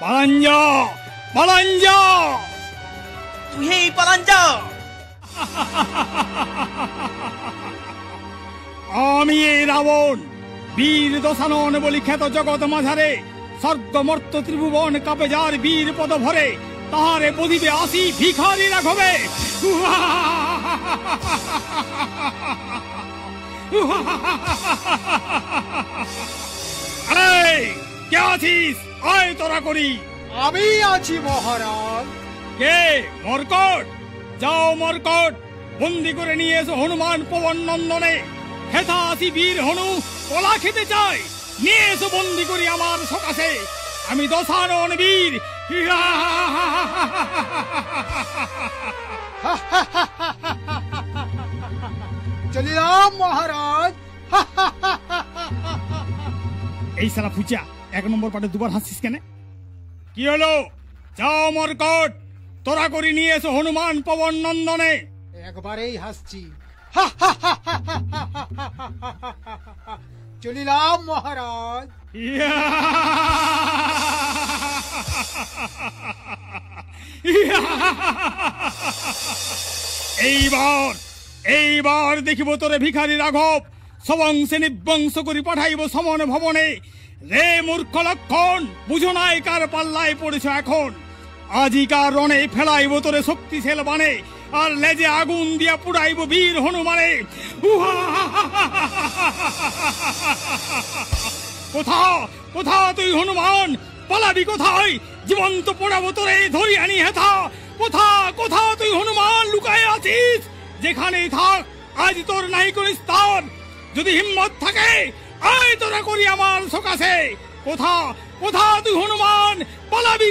পালান যা, পালান যা। তুই পালান যা। আমি এই রাবণ, বীর দশানন বলি খ্যাত জগৎ মাঝারে, স্বর্গ মর্ত ত্রিভুবন কাপে যার বীর পদ ভরে, তাহারে বধিবে আসি ভিখারি রাঘবে। এই, কে আছিস? আয় তোরা করি। আমি আছি মহারাজ। কে? মর্কট? যাও মর্কট, বন্দি করে নিয়ে এসো হনুমান পবন নন্দনে। হেথা আসি বীর হনু কলা খেতে চাই, নিয়ে এসো বন্দি করি আমার সকাশে। আমি দশানন বীর। চলিলাম মহারাজ। এই সালা ফুচা, 1 নম্বর পাটে দুবার হাসিস কেন? কি হলো? যাও মর্কট, তোরা করি নিয়ে এসো হনুমান পবন নন্দনে। একবারেই হাসছি। চলিলাম মহারাজ। এইবার এইবার দেখিব তোরে ভিখারি রাঘব, সবংশে নিবংশ করি পাঠাইব সমন ভবনে। রে মূর্খ লক্ষণ, বুঝো নাই কার পাল্লায় পড়েছ এখন। আজিকার রণে ফেলাইব তোরে শক্তিশাল বানে, আর লেজে আগুন দিয়া পুড়াইব বীর হনুমানে। কোথা কোথা তুই হনুমান? পালাবি কোথায়? জীবন্ত পোড়াবো তোরে ধরি আনি হেথা। কোথা কোথা তুই হনুমান লুকায় আছিস? যেখানেই থাক, আজ তোর নাই কোন স্থান। যদি হিম্মত থাকে, আয় তোরা করি আমার সকাশে। কোথা কোথা তুই হনুমান? পালাবি।